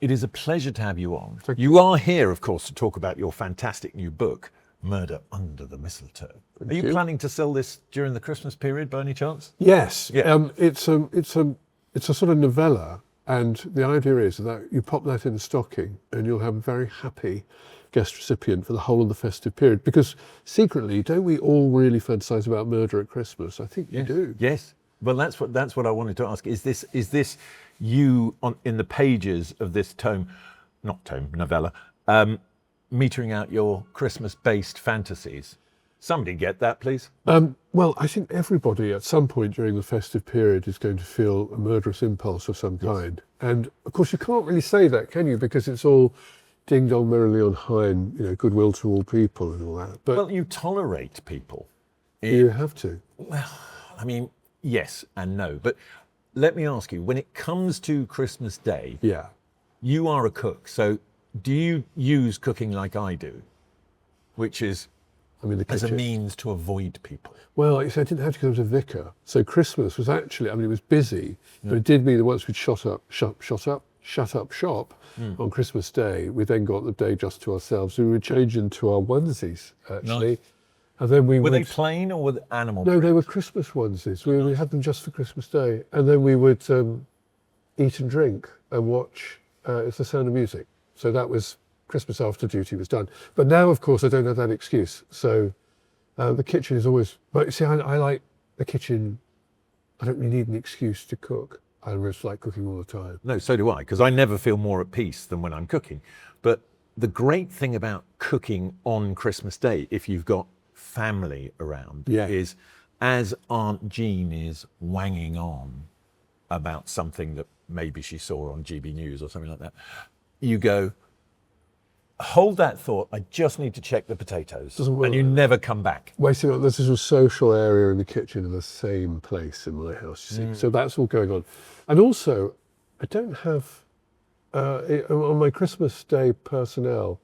It is a pleasure to have you on. Thank You are here, of course, to talk about your fantastic new book, Murder Under the Mistletoe. Are you planning to sell this during the Christmas period by any chance? Yes. Yeah. It's a sort of novella, and the idea is that you pop that in a stocking and you'll have a very happy guest recipient for the whole of the festive period. Because secretly, don't we all really fantasize about murder at Christmas? I think you do. Yes. Well, that's what I wanted to ask. Is this you in the pages of this novella, metering out your Christmas-based fantasies? Somebody get that, please. Well, I think everybody at some point during the festive period is going to feel a murderous impulse of some kind. And of course, you can't really say that, can you? Because it's all ding dong merrily on high and goodwill to all people and all that. But well, you tolerate people. you have to. Well, I mean, yes and no. But let me ask you, when it comes to Christmas Day, Yeah. you are a cook. So do you use cooking like I do, which is I mean, the as a kitchen. means to avoid people? Well, you see, I didn't have to go to vicar. So Christmas was actually, it was busy, but it did mean that once we'd shut up shop on Christmas Day, we then got the day just to ourselves. We would change into our onesies, actually. Nice. And then we Were would... they plain or were they animal? No, they were Christmas onesies. We had them just for Christmas Day. And then we would eat and drink and watch It's the Sound of Music. So that was Christmas after duty was done. But now, of course, I don't have that excuse. So the kitchen is always... But see, I like the kitchen. I don't really need an excuse to cook. I just like cooking all the time. No, so do I, because I never feel more at peace than when I'm cooking. But the great thing about cooking on Christmas Day, if you've got family around, is as Aunt Jean is wanging on about something that maybe she saw on GB News or something like that, you go, hold that thought, I just need to check the potatoes. And you never come back. Waiting on, there's a social area in the kitchen in the same place in my house, you see. So that's all going on. And also, I don't have, on my Christmas Day personnel,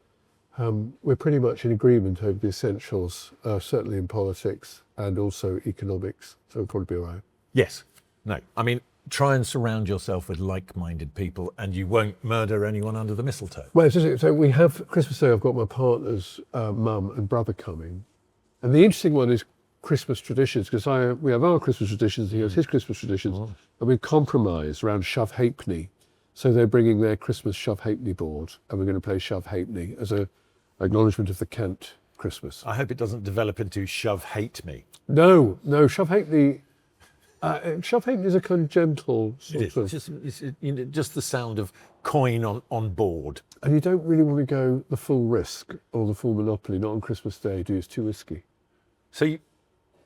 we're pretty much in agreement over the essentials, certainly in politics and also economics, so it'll probably be all right. Yes. No. I mean, try and surround yourself with like-minded people and you won't murder anyone under the mistletoe. Well, so we have, Christmas Day, I've got my partner's mum and brother coming. And the interesting one is Christmas traditions, because we have our Christmas traditions, he has his Christmas traditions, and we compromise around shove halfpenny. So they're bringing their Christmas shove halfpenny board, and we're going to play shove halfpenny as a acknowledgement of the Kent Christmas. I hope it doesn't develop into shove hate me. No, shove halfpenny. Shove halfpenny is a kind of gentle sort of. Just the sound of coin on board. And you don't really want to go the full risk or the full monopoly, not on Christmas Day, do you? It's too risky. So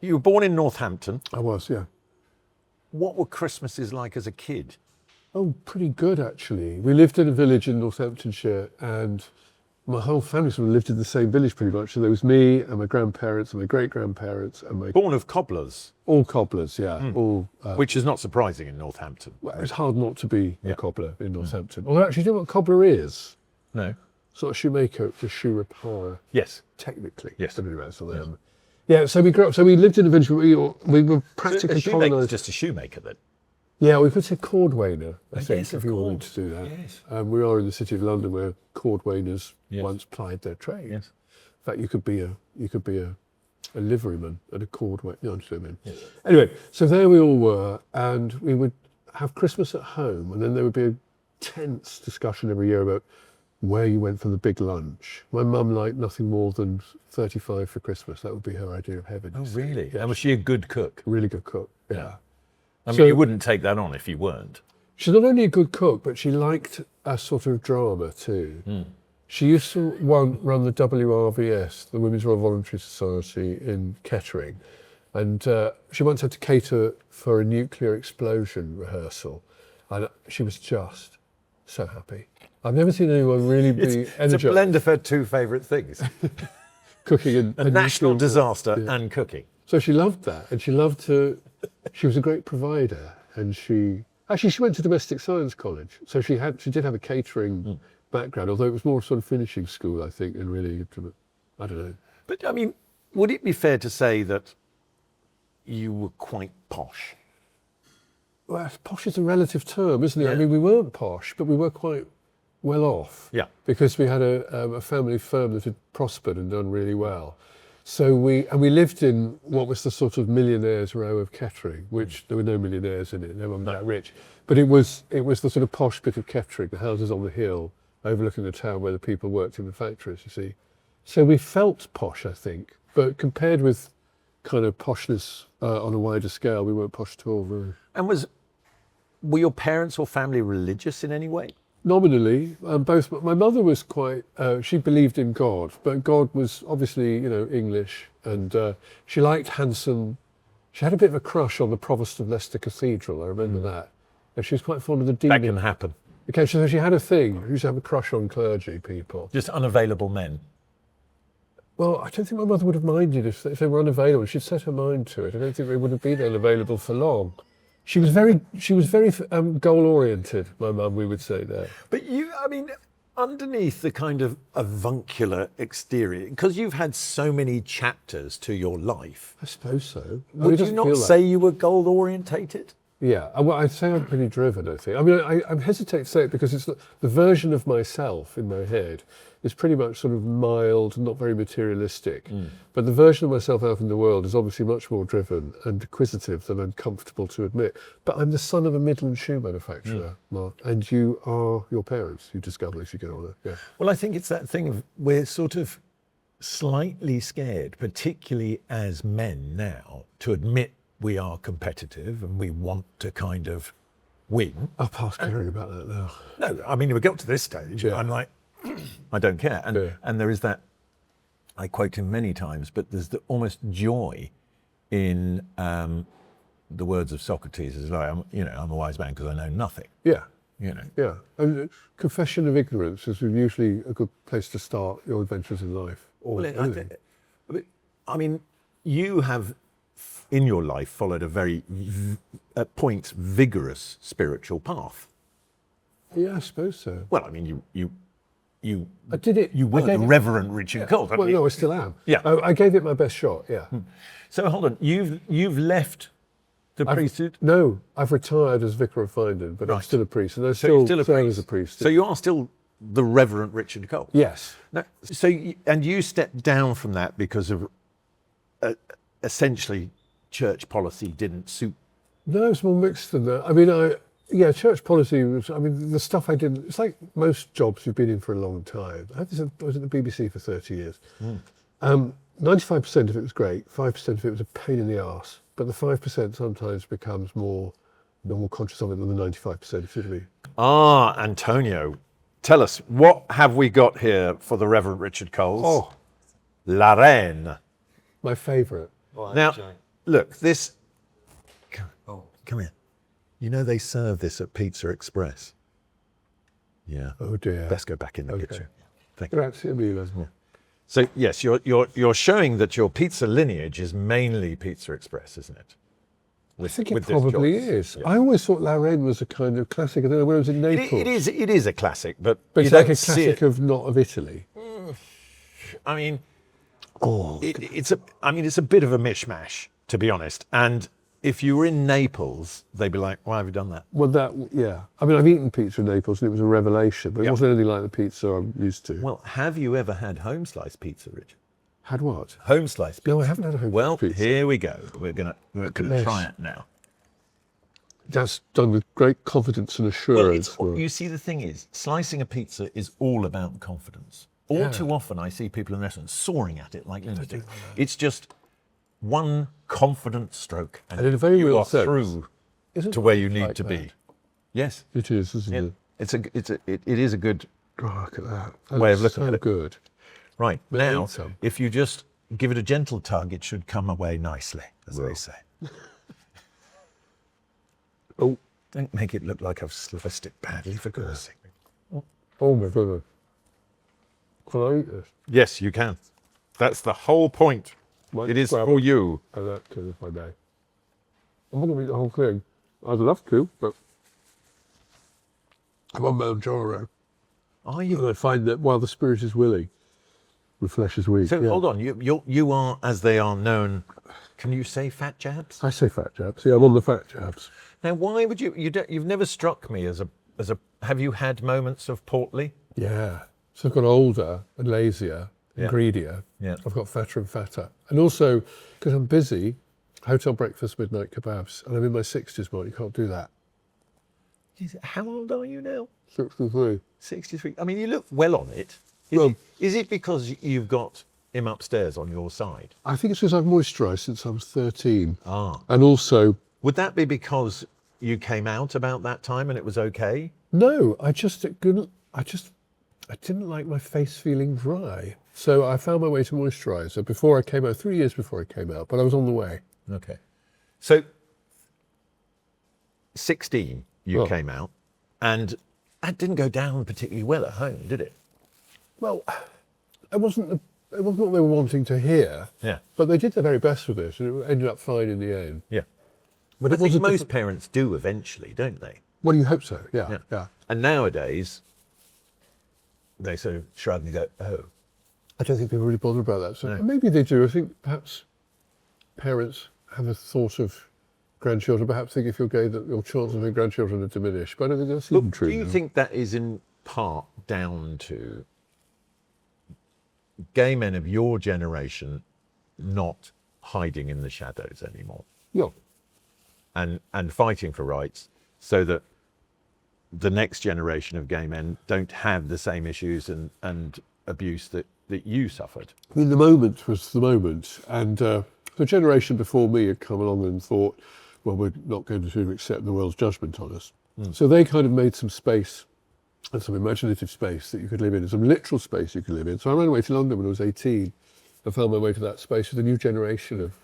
you were born in Northampton. I was, yeah. What were Christmases like as a kid? Oh, pretty good, actually. We lived in a village in Northamptonshire, and my whole family sort of lived in the same village pretty much. So there was me and my grandparents and my great-grandparents and my... Born of cobblers. All cobblers, yeah. All, which is not surprising in Northampton. Well, it's hard not to be a cobbler in Northampton. Although actually, do you know what cobbler is? No. Sort of shoemaker, the shoe repair. Yes. Technically. Yes. Yeah, so we grew up, so we lived in a village, we were practically shoemaker's colonised. just a shoemaker then? Yeah, we could say cordwainer, I think, yes, if of you wanted course. to do that. Yes. We are in the city of London where cordwainers once plied their trade. Yes. In fact, you could be a liveryman and a cordwainer. You know what I mean? Yes. Anyway, so there we all were, and we would have Christmas at home, and then there would be a tense discussion every year about where you went for the big lunch. My mum liked nothing more than 35 for Christmas. That would be her idea of heaven. Oh, really? Yeah. And was she a good cook? Really good cook, yeah. I mean, you wouldn't take that on if you weren't. She's not only a good cook, but she liked a sort of drama too. She used to run the WRVS, the Women's Royal Voluntary Society in Kettering, and she once had to cater for a nuclear explosion rehearsal, and she was just so happy. I've never seen anyone really be energized. It's a blend of her two favourite things. Cooking and a national nuclear, disaster and cooking. So she loved that, and she loved to, she was a great provider, and she went to domestic science college, so she did have a catering background, although it was more sort of finishing school, I think, and really, I don't know. But I mean, would it be fair to say that you were quite posh? Well, posh is a relative term, isn't it? Yeah. I mean, we weren't posh, but we were quite well off. Yeah. Because we had a family firm that had prospered and done really well. So we lived in what was the sort of millionaires row of Kettering, which there were no millionaires in it, no one that rich. But it was the sort of posh bit of Kettering, the houses on the hill, overlooking the town where the people worked in the factories, you see. So we felt posh, I think, but compared with kind of poshness on a wider scale, we weren't posh at all, really. And were your parents or family religious in any way? Nominally, both. My mother was quite, she believed in God, but God was obviously, English, and she liked handsome, she had a bit of a crush on the Provost of Leicester Cathedral, I remember that. And she was quite fond of the demon. That can happen. Okay, so she had a thing, she used to have a crush on clergy people. Just unavailable men. Well, I don't think my mother would have minded if they were unavailable. She'd set her mind to it. I don't think they would have been unavailable for long. She was very goal-oriented, my mum, we would say there. But underneath the kind of avuncular exterior, because you've had so many chapters to your life. I suppose so. Would you not say you were goal-orientated? Yeah, well, I'd say I'm pretty driven, I think. I mean, I hesitate to say it because it's the version of myself in my head is pretty much sort of mild, not very materialistic. But the version of myself out in the world is obviously much more driven and acquisitive than I'm comfortable to admit. But I'm the son of a Midland shoe manufacturer, Mark, and you are your parents. You discover as you get older. Yeah. Well, I think it's that thing of we're sort of slightly scared, particularly as men now, to admit we are competitive and we want to kind of win. I'll pass caring about that now. No, I mean, we got to this stage, I'm like, I don't care. And there is that, I quote him many times, but there's the almost joy in the words of Socrates, is like, I'm a wise man because I know nothing. Yeah. Yeah. And confession of ignorance is usually a good place to start your adventures in life. I mean, you have in your life followed a very, at points, vigorous spiritual path. Yeah, I suppose so. Well, I mean, I did it. You were the Reverend Richard Coles. Well, no, I still am. Yeah. I gave it my best shot, yeah. So hold on, you've left the priesthood? No, I've retired as vicar of Findon, but I'm still a priest, and I still serve as a priest. So you are still the Reverend Richard Coles? Yes. No, so you stepped down from that because of essentially church policy didn't suit. No, it's more mixed than that. I mean, church policy was, the stuff I did, it's like most jobs you've been in for a long time. I was at the BBC for 30 years. 95% of it was great, 5% of it was a pain in the arse, but the 5% sometimes becomes more conscious of it than the 95%, should we? Antonio, tell us, what have we got here for the Reverend Richard Coles? Oh, La Reine. my favourite. Oh, Now, look, this, come here. You know they serve this at Pizza Express. Yeah. Oh dear. Best go back in the kitchen. Thank you. Grazie mille. Yeah. So yes, you're showing that your pizza lineage is mainly Pizza Express, isn't it? I think it probably is. Yeah. I always thought La Reine was a kind of classic. I don't know when I was in Naples. It is a classic, but it's like a classic of not of Italy. I mean, it's a bit of a mishmash, to be honest. And if you were in Naples, they'd be like, why have you done that? Well, yeah. I mean, I've eaten pizza in Naples and it was a revelation, but it wasn't anything like the pizza I'm used to. Well, have you ever had Homeslice pizza, Richard? Had what? Homeslice pizza. No, I haven't had a Homeslice pizza. Well, here we go. We're gonna try it now. That's done with great confidence and assurance. Well, you see, the thing is, slicing a pizza is all about confidence. All too often I see people in restaurants soaring at it like lunatics. It's just one confident stroke and in a very you real are sense, through to where you need to be. Yes. It is, isn't it? It is a good look at that. way of looking at it. Good. Right, now, if you just give it a gentle tug, it should come away nicely, as they say. Oh. Don't make it look like I've sliced it badly, for goodness sake. Oh my goodness. Can I eat this? Yes, you can. That's the whole point. It is for you. I like to, if I may. I'm not going to eat the whole thing. I'd love to, but I'm on Mounjaro. Are you? And I find that while the spirit is willing, the flesh is weak. So hold on, you are, as they are known, can you say fat jabs? I say fat jabs. Yeah, I'm on the fat jabs. Now, why would you've never struck me as a have you had moments of portly? Yeah. So I've got older and lazier and greedier. Yeah. I've got fatter and fatter. And also, because I'm busy, hotel breakfast, midnight kebabs, and I'm in my 60s, Mark, you can't do that. How old are you now? 63. 63. I mean, you look well on it. Is it because you've got him upstairs on your side? I think it's because I've moisturised since I was 13. Ah. And also... Would that be because you came out about that time and it was okay? No, I didn't like my face feeling dry. So I found my way to moisturiser before I came out, 3 years before I came out, but I was on the way. Okay. So, 16, you came out, and that didn't go down particularly well at home, did it? Well, it wasn't what they were wanting to hear. Yeah. But they did their very best with it, and it ended up fine in the end. Yeah. But I think most parents do eventually, don't they? Well, you hope so, yeah. And nowadays, they sort of shrug and go, oh. I don't think people really bother about that. So No. maybe they do. I think perhaps parents have a thought of grandchildren, perhaps think if you're gay that your chances of having grandchildren are diminished. But I don't think that's even true. Do you think that is in part down to gay men of your generation not hiding in the shadows anymore? Yeah. And fighting for rights so that the next generation of gay men don't have the same issues and abuse that you suffered? I mean, the moment was the moment. And the generation before me had come along and thought, well, we're not going to accept the world's judgment on us. So they kind of made some space, and some imaginative space that you could live in, and some literal space you could live in. So I ran away to London when I was 18 and found my way to that space with a new generation of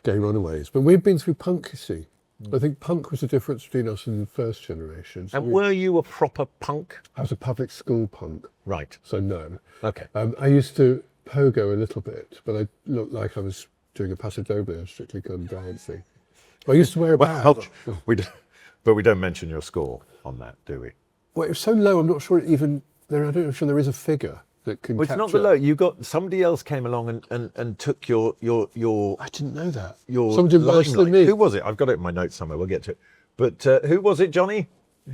gay runaways. But we'd been through punk, you see. I think punk was the difference between us and the first generation. So And were you a proper punk? I was a public school punk, Right. so no. Okay. I used to pogo a little bit, but I looked like I was doing a Paso Doble, Strictly Come Dancing. I used to wear a badge. But we don't mention your score on that, do we? Well, it was so low, I'm not sure I don't know if there is a figure that can Well, it's capture. not the low. You got somebody else came along and took your I didn't know that. your Someone did worse than limelight. me. Who was it? I've got it in my notes somewhere. We'll get to it. But who was it, Johnny?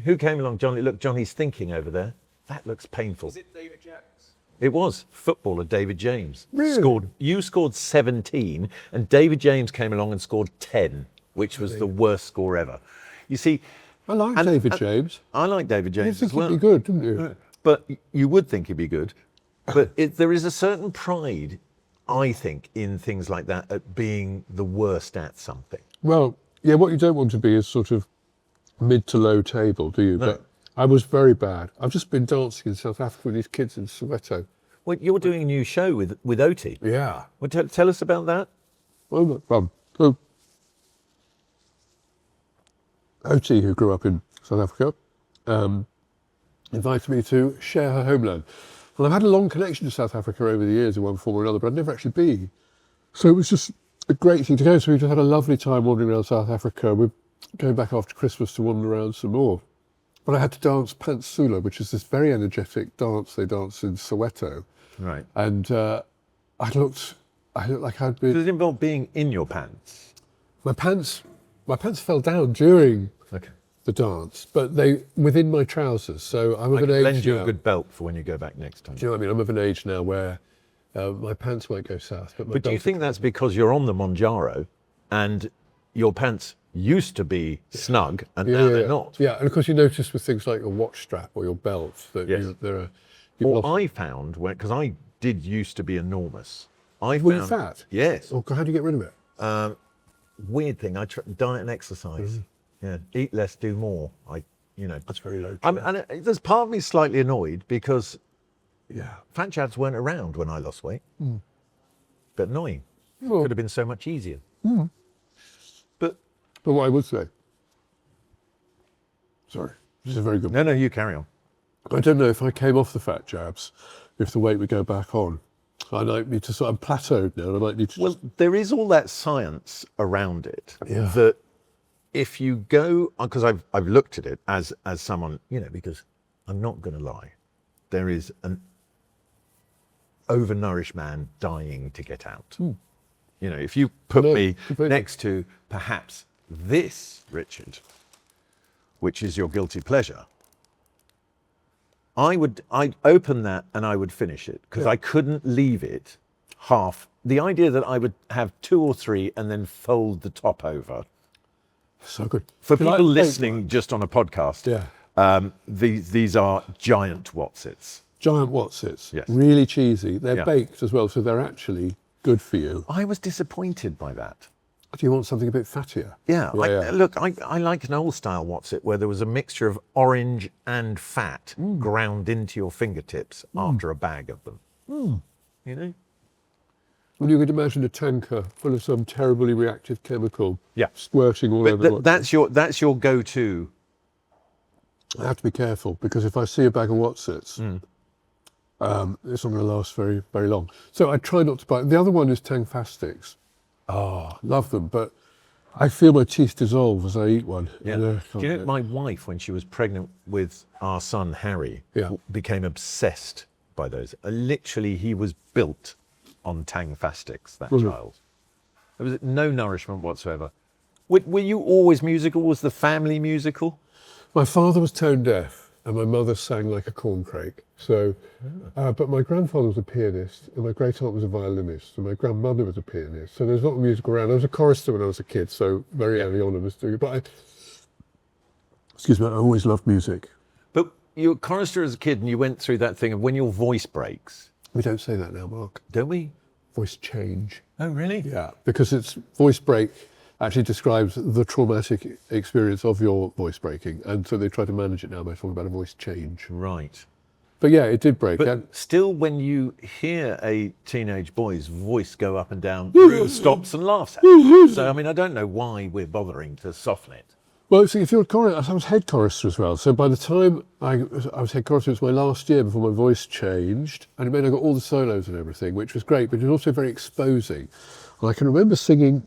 Who came along? Johnny, look, Johnny's thinking over there. That looks painful. Was it David James? It was footballer David James. Really? You scored 17, and David James came along and scored 10, which was the worst score ever. You see, I like David James. I like David You James think as well. he'd be good, didn't you? But you would think he'd be good. But there is a certain pride, I think, in things like that, at being the worst at something. Well, yeah, what you don't want to be is sort of mid to low table, do you? No. But I was very bad. I've just been dancing in South Africa with these kids in Soweto. Well, you're doing a new show with Oti. Yeah. Well, tell us about that. Well, so Oti, who grew up in South Africa, invited me to share her homeland. Well, I've had a long connection to South Africa over the years in one form or another, but I'd never actually been. So it was just a great thing to go. So we just had a lovely time wandering around South Africa. We're going back after Christmas to wander around some more. But I had to dance Pantsula, which is this very energetic dance they dance in Soweto. Right. And I looked like I'd been... Does it involve being in your pants? My pants fell down during Okay. the dance, but they within my trousers. So I'm I of an can age lend you now. a good belt for when you go back next time. Do you know what I mean? I'm of an age now where my pants won't go south. But But do you think that's because you're on the Mounjaro and your pants used to be snug and now they're not? Yeah, and of course you notice with things like your watch strap or your belt that Yes. there are... Or I found, because I did used to be enormous. Were you fat? Yes. Oh, how do you get rid of it? Weird thing. I diet and exercise. Yeah. Eat less, do more. That's very low. And there's part of me slightly annoyed because Yeah. fat chads weren't around when I lost weight. But annoying. Well, Could have been so much easier. But what I would say... Sorry, this is a very good... no, you carry on. I don't know if I came off the fat jabs, if the weight would go back on. I might need to I'm plateaued now, and I might need to... Well, there is all that science around it Yeah. that if you go, because I've looked at it as someone, because I'm not going to lie, there is an overnourished man dying to get out. If you put me completely. next to perhaps this, Richard, which is your guilty pleasure, I'd open that and I would finish it because I couldn't leave it half. The idea that I would have 2 or 3 and then fold the top over. So good. For people listening just on a podcast, these are giant Wotsits. Giant Wotsits. Yes. Really cheesy. They're baked as well, so they're actually good for you. I was disappointed by that. Do you want something a bit fattier? Yeah. Look, I like an old style Wotsit where there was a mixture of orange and fat ground into your fingertips after a bag of them. You know? Well, you could imagine a tanker full of some terribly reactive chemical squirting all over the That's your go-to. I have to be careful because if I see a bag of Wotsits, it's not going to last very, very long. So I try not to buy. The other one is Tangfastics. Oh, love them, but I feel my teeth dissolve as I eat one. Yeah. Do you know, my wife, when she was pregnant with our son Harry, became obsessed by those. Literally, he was built on Tangfastics, that child. There was no nourishment whatsoever. Were you always musical? Was the family musical? My father was tone deaf and my mother sang like a corncrake. So, but my grandfather was a pianist and my great aunt was a violinist and my grandmother was a pianist. So there's a lot of music around. I was a chorister when I was a kid, so very early on I was doing it. But excuse me, I always loved music. But you were a chorister as a kid and you went through that thing of when your voice breaks. We don't say that now, Mark. Don't we? Voice change. Oh, really? Yeah, because it's voice break actually describes the traumatic experience of your voice breaking. And so they try to manage it now by talking about a voice change. Right. But yeah, it did break. But still, when you hear a teenage boy's voice go up and down, the room stops and laughs at you. So, I mean, I don't know why we're bothering to soften it. Well, see, if you're a chorister, I was head chorister as well. So by the time I was head chorister, it was my last year before my voice changed. And it meant I got all the solos and everything, which was great, but it was also very exposing. And I can remember singing,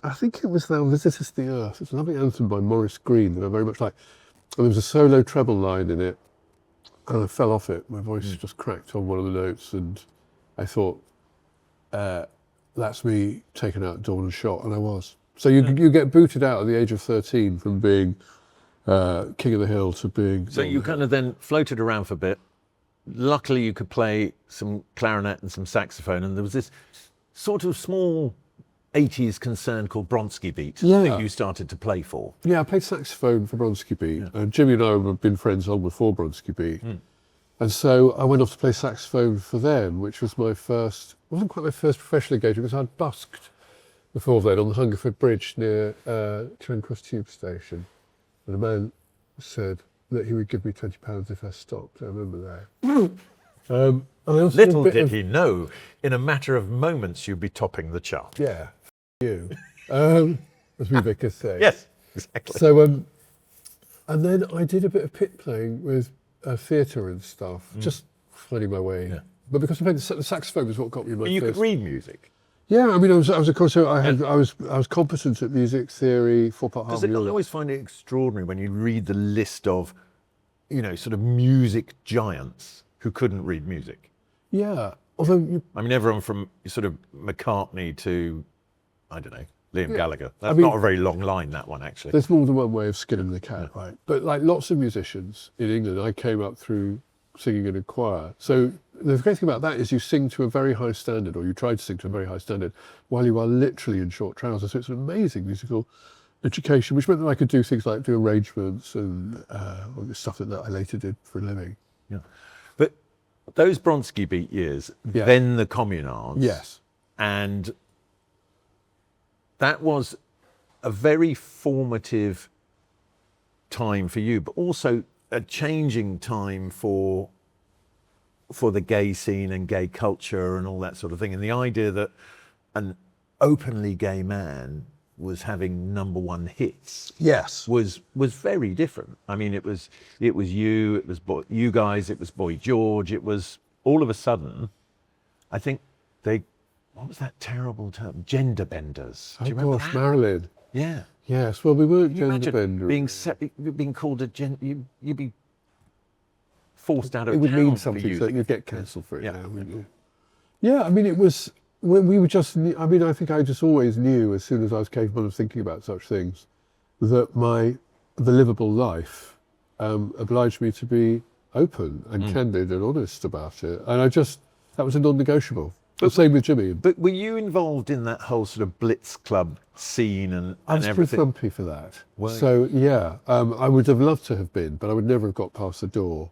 I think it was Thou Visitest the Earth. It's a lovely anthem by Maurice Greene that I very much like. And there was a solo treble line in it. And I fell off it. My voice just cracked on one of the notes. And I thought, that's me taken out at dawn and shot. And I was. So you get booted out at the age of 13 from being King of the Hill to being... So you kind of then floated around for a bit. Luckily, you could play some clarinet and some saxophone. And there was this sort of small 80s concern called Bronski Beat that you started to play for. Yeah, I played saxophone for Bronski Beat. And Jimmy and I have been friends long before Bronski Beat. And so I went off to play saxophone for them, which was my first... wasn't quite my first professional engagement because I'd busked before then on the Hungerford Bridge near Charing Cross Tube Station. And a man said that he would give me £20 if I stopped. I remember that. Little did he know, in a matter of moments, you'd be topping the chart. Yeah, you. As we vicar say. Yes, exactly. So, and then I did a bit of pit playing with theatre and stuff, just finding my way. Yeah. But because I played the saxophone was what got me my You could read music. Yeah, I mean, I was of course, I was competent at music theory, 4-part harmony. I always find it extraordinary when you read the list of, sort of music giants who couldn't read music. Yeah, although I mean, everyone from sort of McCartney to, I don't know, Liam Gallagher. That's not a very long line, that one, actually. There's more than one way of skinning the cat, right? But like lots of musicians in England, I came up through singing in a choir. So the great thing about that is you sing to a very high standard, or you try to sing to a very high standard, while you are literally in short trousers. So it's an amazing musical education, which meant that I could do things like do arrangements and all this stuff that I later did for a living. Yeah. But those Bronski Beat years, then the communards. Yes. And that was a very formative time for you, but also a changing time for the gay scene and gay culture and all that sort of thing. And the idea that an openly gay man was having #1 hits was very different. I mean, it was you, it was you guys, it was Boy George, it was all of a sudden, I think what was that terrible term? Gender benders. Do you remember that? Marilyn. Yeah. Yes, well, we weren't gender benders. Being called you'd be forced out of town. It would mean something, so you'd get cancelled for it now, wouldn't you? Yeah, I mean, it was, when we were just, I mean, I think I just always knew as soon as I was capable of thinking about such things that the livable life obliged me to be open and candid and honest about it. And that was a non-negotiable. The same with Jimmy. But were you involved in that whole sort of Blitz Club scene and I was everything? pretty thumpy for that. So yeah, I would have loved to have been, but I would never have got past the door.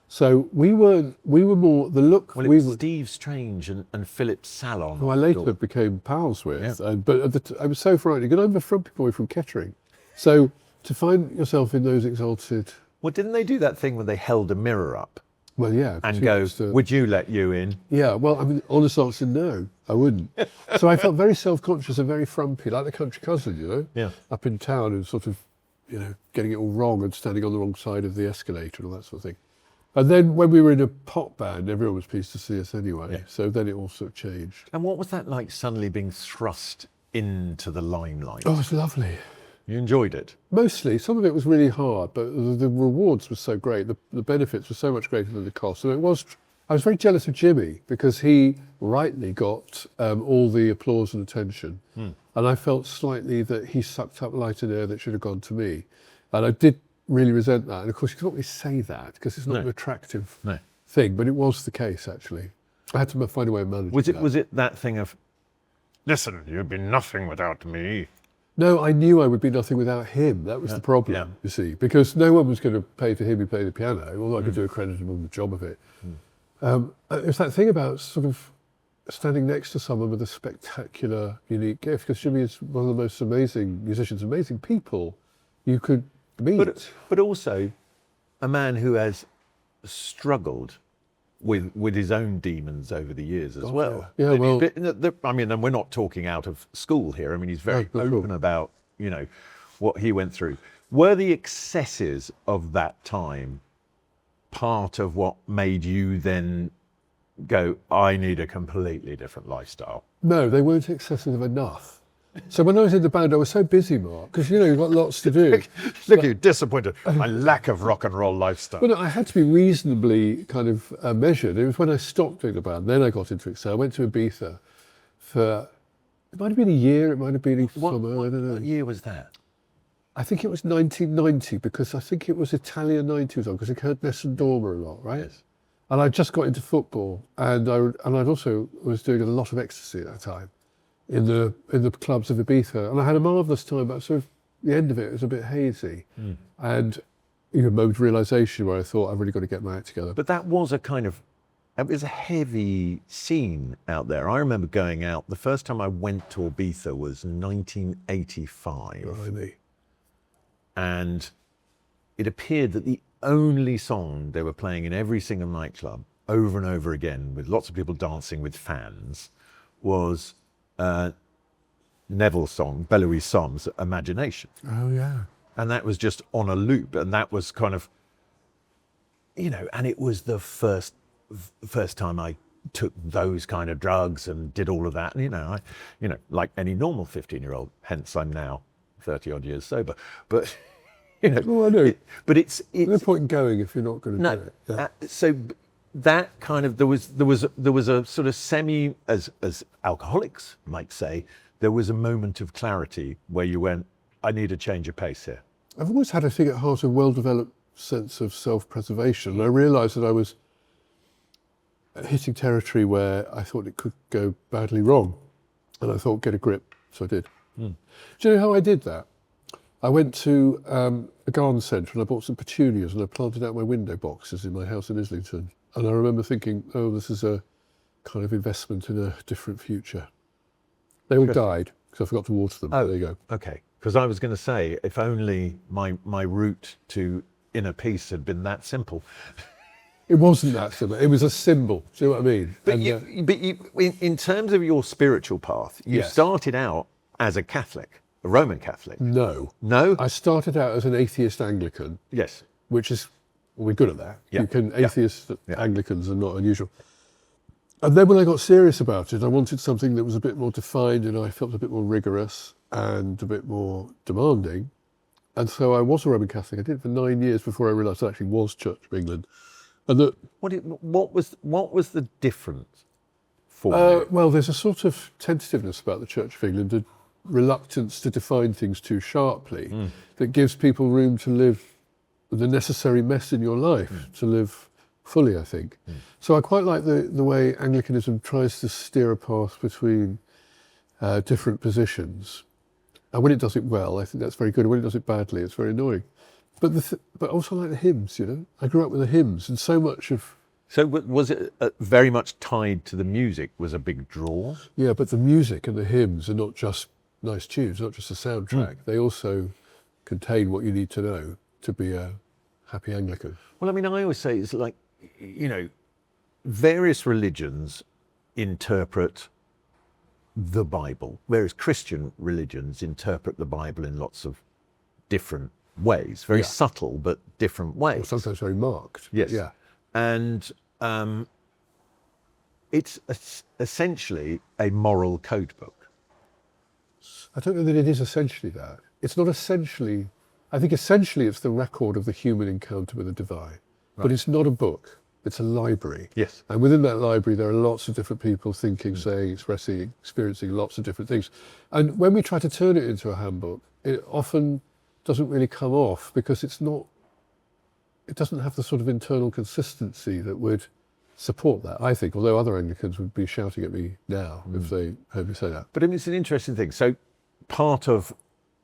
So we were more the look. Well, it was Steve Strange and Philip Salon. Who I later became pals with. Yeah. But I was so frightened because I'm a frumpy boy from Kettering. So to find yourself in those exalted. Well, didn't they do that thing where they held a mirror up? Well, yeah. And go, would you let you in? Yeah, well, I mean, honest answer, no, I wouldn't. So I felt very self-conscious and very frumpy, like the country cousin, you know? Yeah. Up in town and sort of, you know, getting it all wrong and standing on the wrong side of the escalator and all that sort of thing. And then when we were in a pop band, everyone was pleased to see us anyway. Yeah. So then it all sort of changed. And what was that like, suddenly being thrust into the limelight? Oh, it was lovely. You enjoyed it? Mostly. Some of it was really hard, but the rewards were so great. The benefits were so much greater than the cost. And I was very jealous of Jimmy because he rightly got all the applause and attention. And I felt slightly that he sucked up light and air that should have gone to me. And I did really resent that. And of course, you can't really say that because it's not an attractive thing, but it was the case, actually. I had to find a way of managing that. Was it that thing of, listen, you'd be nothing without me? No, I knew I would be nothing without him. That was the problem, you see, because no one was going to pay for him who played the piano, although I could do a creditable job of it. It was that thing about sort of standing next to someone with a spectacular, unique gift, because Jimmy is one of the most amazing musicians, amazing people you could meet. But also a man who has struggled with his own demons over the years as well. Yeah, well, I mean, and we're not talking out of school here. I mean, he's very open about, you know, what he went through. Were the excesses of that time part of what made you then go, I need a completely different lifestyle? No, they weren't excessive enough. So when I was in the band, I was so busy, Mark, because, you know, you've got lots to do. Look, you're disappointed. My lack of rock and roll lifestyle. Well, no, I had to be reasonably kind of measured. It was when I stopped doing the band, then I got into it. So I went to Ibiza for, it might have been a year, it might have been in summer, I don't know. What year was that? I think it was 1990, because I think it was Italia 90 was on, because it heard Nessun Dorma a lot, right? Yes. And I just got into football, and I'd also was doing a lot of ecstasy at that time. In the clubs of Ibiza, and I had a marvellous time, but sort of the end of it was a bit hazy, and you know, moment of realisation where I thought I've really got to get my act together. But that was it was a heavy scene out there. I remember going out. The first time I went to Ibiza was 1985, Blimey. And it appeared that the only song they were playing in every single nightclub, over and over again, with lots of people dancing with fans, was Neville's song, Belouis Som's Imagination. Oh, yeah. And that was just on a loop. And that was kind of, you know, and it was the first time I took those kind of drugs and did all of that. And, you know, like any normal 15-year-old, hence I'm now 30 odd years sober. But, you know. Oh, I know. It's no point in going if you're not going to do it. Yeah. So that kind of, there was a sort of semi, as alcoholics might say, there was a moment of clarity where you went, I need a change of pace here. I've always had, I think, at heart a well-developed sense of self-preservation. And I realised that I was hitting territory where I thought it could go badly wrong. And I thought, get a grip. So I did. Do you know how I did that? I went to a garden centre and I bought some petunias and I planted out my window boxes in my house in Islington. And I remember thinking, oh, this is a kind of investment in a different future. They all died because I forgot to water them. Oh, there you go. Okay. Because I was going to say, if only my route to inner peace had been that simple. It wasn't that simple. It was a symbol. Do you know what I mean? But in terms of your spiritual path, you started out as a Catholic, a Roman Catholic. No. No? I started out as an atheist Anglican. Yes. Which is, we're good at that. Yeah. Atheist Anglicans are not unusual. And then when I got serious about it, I wanted something that was a bit more defined and I felt a bit more rigorous and a bit more demanding. And so I was a Roman Catholic. I did it for 9 years before I realised it actually was Church of England. And that, what was the difference for you? well, there's a sort of tentativeness about the Church of England, a reluctance to define things too sharply, that gives people room to live the necessary mess in your life, to live. fully, I think. So I quite like the way Anglicanism tries to steer a path between different positions. And when it does it well, I think that's very good. And when it does it badly, it's very annoying. But also like the hymns, you know. I grew up with the hymns, and so much of... So was it very much tied to the music, was a big draw? Yeah, but the music and the hymns are not just nice tunes, not just a soundtrack. They also contain what you need to know to be a happy Anglican. Well, I mean, I always say it's like, you know, various religions interpret the Bible, whereas Christian religions interpret the Bible in lots of different ways, very subtle but different ways. Or sometimes very marked. Yes. Yeah. And it's essentially a moral code book. I don't know that it is essentially that. It's not essentially... I think essentially it's the record of the human encounter with the divine. Right. But it's not a book. It's a library. Yes. And within that library, there are lots of different people thinking, saying, expressing, experiencing lots of different things. And when we try to turn it into a handbook, it often doesn't really come off because it doesn't have the sort of internal consistency that would support that, I think, although other Anglicans would be shouting at me now if they heard me say that. But I mean, it's an interesting thing. So part of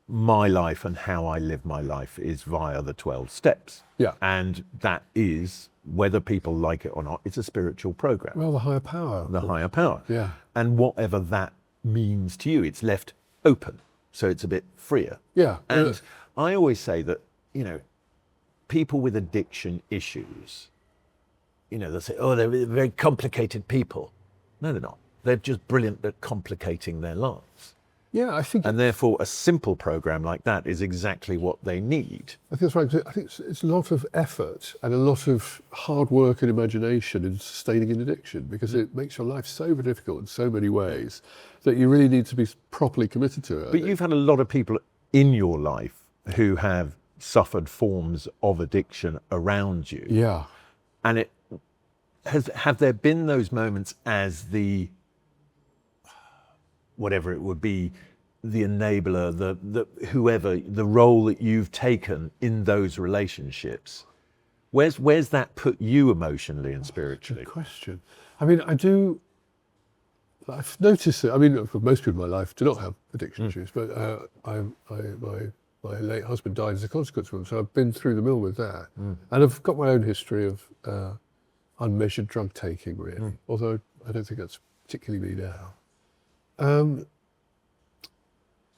my life and how I live my life is via the 12 steps. Yeah. And that is, whether people like it or not, it's a spiritual program. Well, the higher power. The higher power. Yeah. And whatever that means to you, it's left open. So it's a bit freer. Yeah. And I always say that, you know, people with addiction issues, you know, they'll say, oh, they're very complicated people. No, they're not. They're just brilliant at complicating their lives. Yeah, I think... And therefore, a simple program like that is exactly what they need. I think that's right. I think it's a lot of effort and a lot of hard work and imagination in sustaining an addiction, because it makes your life so difficult in so many ways that you really need to be properly committed to it. But you've had a lot of people in your life who have suffered forms of addiction around you. Yeah. And have there been those moments as the, whatever it would be, the enabler, the whoever, the role that you've taken in those relationships? Where's that put you emotionally and spiritually? Good question. I mean, I've noticed that, I mean, most people in my life do not have addiction issues, but my late husband died as a consequence of them, so I've been through the mill with that. And I've got my own history of unmeasured drug taking, really, although I don't think that's particularly me now.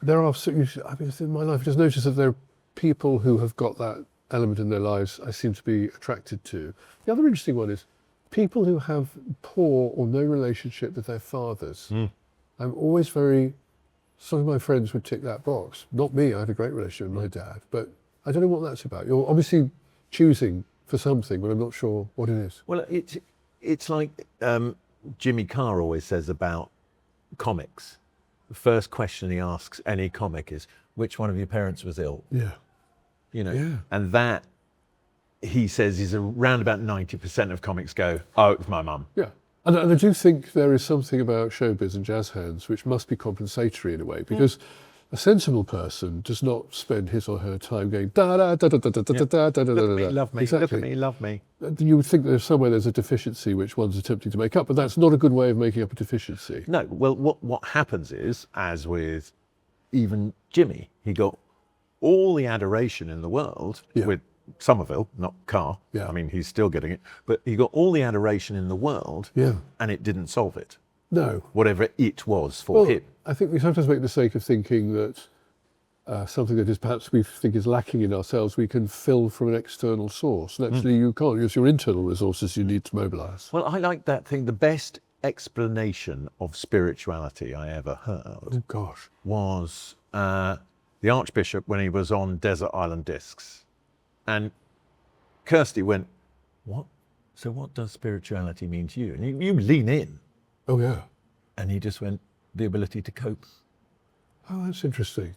There are, I mean, in my life, I just noticed that there are people who have got that element in their lives I seem to be attracted to. The other interesting one is people who have poor or no relationship with their fathers. I'm always some of my friends would tick that box. Not me, I had a great relationship with my dad, but I don't know what that's about. You're obviously choosing for something, but I'm not sure what it is. Well, it's like Jimmy Carr always says about comics. The first question he asks any comic is, which one of your parents was ill? Yeah. You know, Yeah. and that, he says, is around about 90% of comics go, oh, it was my mum. Yeah. And I do think there is something about showbiz and jazz hands which must be compensatory in a way, because a sensible person does not spend his or her time going da da da da da da da da da da da da. Look at me, love me. Exactly. Look at me, love me. You would think there's a deficiency which one's attempting to make up, but that's not a good way of making up a deficiency. No, well, what happens is, as with even Jimmy, he got all the adoration in the world with Somerville, not Carr. Yeah. I mean, he's still getting it, but he got all the adoration in the world, and it didn't solve it. No. Whatever it was for him. I think we sometimes make the mistake of thinking that something that is perhaps we think is lacking in ourselves, we can fill from an external source. And actually you can't. It's your internal resources you need to mobilise. Well, I like that thing. The best explanation of spirituality I ever heard was the Archbishop when he was on Desert Island Discs. And Kirsty went, what? So what does spirituality mean to you? And you lean in. Oh, yeah. And he just went, the ability to cope. Oh, that's interesting.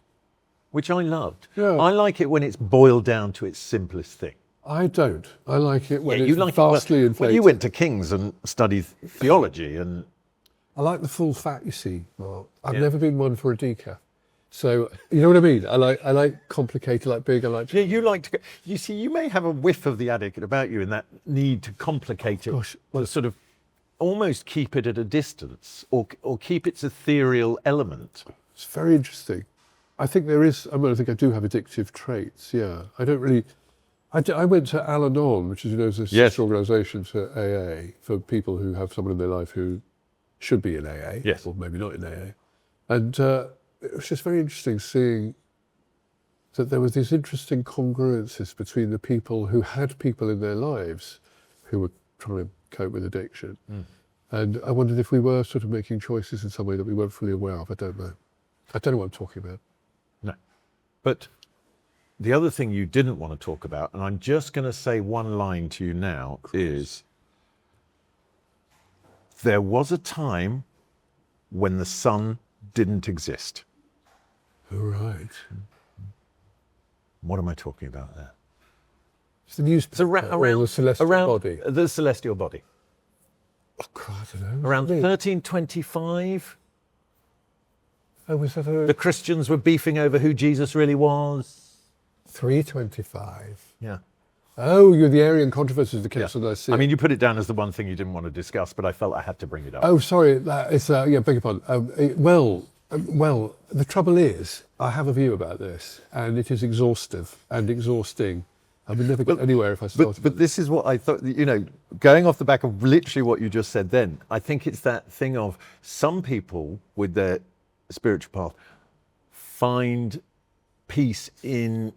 Which I loved. Yeah. I like it when it's boiled down to its simplest thing. I don't. I like it when you it's like vastly inflated. Well, you went to King's and studied theology and... I like the full fat, you see, Mark. I've never been one for a decaf. So you know what I mean? I like complicated, like big. I like. Yeah, you like to. You see, you may have a whiff of the addict about you in that need to complicate it, Gosh, to sort of almost keep it at a distance, or keep its ethereal element. It's very interesting. I think there is. I mean, I think I do have addictive traits. Yeah, I don't really. I went to Al-Anon, which is, you know, is a sister organisation to AA for people who have someone in their life who should be in AA, yes, or maybe not in AA, and it was just very interesting seeing that there was these interesting congruences between the people who had people in their lives who were trying to cope with addiction, and I wondered if we were sort of making choices in some way that we weren't fully aware of. I don't know. I don't know what I'm talking about. No, but the other thing you didn't want to talk about, and I'm just going to say one line to you now, is there was a time when the sun didn't exist. All right. What am I talking about there? It's the newspaper, around the celestial body. The celestial body. Oh, God, I don't know. Around 1325, Oh, was that the Christians were beefing over who Jesus really was. 325? Yeah. Oh, you're the Arian controversies, the Council of Nicaea. I mean, you put it down as the one thing you didn't want to discuss, but I felt I had to bring it up. Oh, sorry. It's yeah, beg your pardon. Well, the trouble is, I have a view about this, and it is exhaustive and exhausting. I would never get anywhere if I started. But this is what I thought, you know, going off the back of literally what you just said then, I think it's that thing of some people with their spiritual path find peace in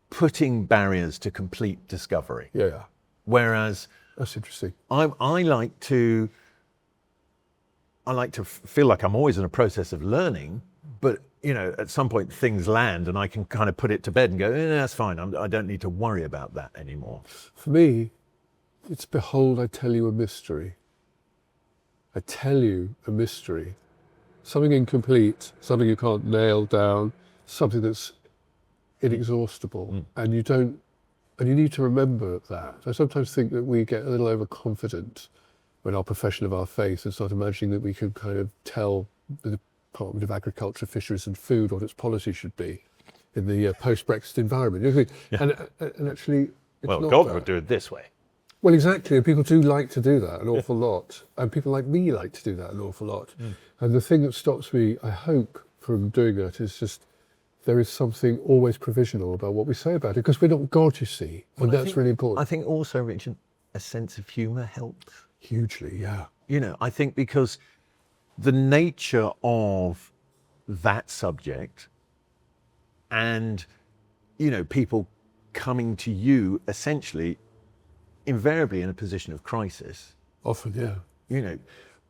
putting barriers to complete discovery. Yeah. Whereas That's interesting. I like to feel like I'm always in a process of learning, but you know, at some point things land and I can kind of put it to bed and go, that's fine. I don't need to worry about that anymore. For me, it's behold, I tell you a mystery. I tell you a mystery. Something incomplete, something you can't nail down, something that's inexhaustible. And you need to remember that. I sometimes think that we get a little overconfident in our profession of our faith and start imagining that we can kind of tell the Department of Agriculture, Fisheries and Food what its policy should be in the post-Brexit environment. You know what I mean? And actually, it's not God that. would do it this way. Well, exactly, and people do like to do that an awful lot, and people like me like to do that an awful lot. And the thing that stops me, I hope, from doing that is just there is something always provisional about what we say about it, because we're not God, you see, and that's really important. I think also, Richard, a sense of humour helps. Hugely, yeah. You know, I think because the nature of that subject and, you know, people coming to you essentially invariably in a position of crisis. Often, yeah. You know,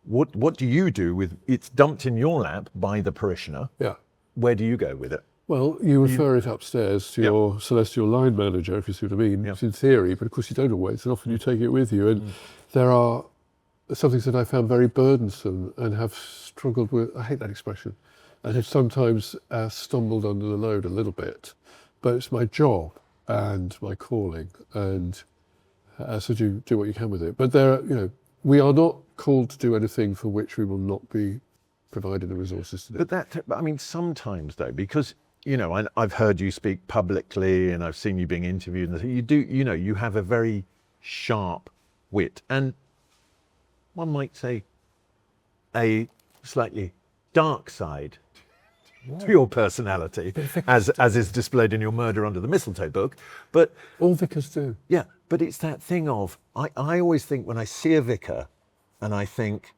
what do you do with it's dumped in your lap by the parishioner? Yeah. Where do you go with it? Well, you refer it upstairs to your celestial line manager, if you see what I mean. It's in theory, but of course you don't always, and often you take it with you. And there are some things that I found very burdensome and have struggled with, I hate that expression, and have sometimes stumbled under the load a little bit. But it's my job and my calling, and so do what you can with it. But we are not called to do anything for which we will not be provided the resources to do. But I mean, sometimes though, because, you know, I've heard you speak publicly and I've seen you being interviewed, and you do, you know, you have a very sharp wit and one might say a slightly dark side to your personality, as is displayed in your Murder Under the Mistletoe book. But all vicars do. Yeah, but it's that thing of, I always think when I see a vicar and I think,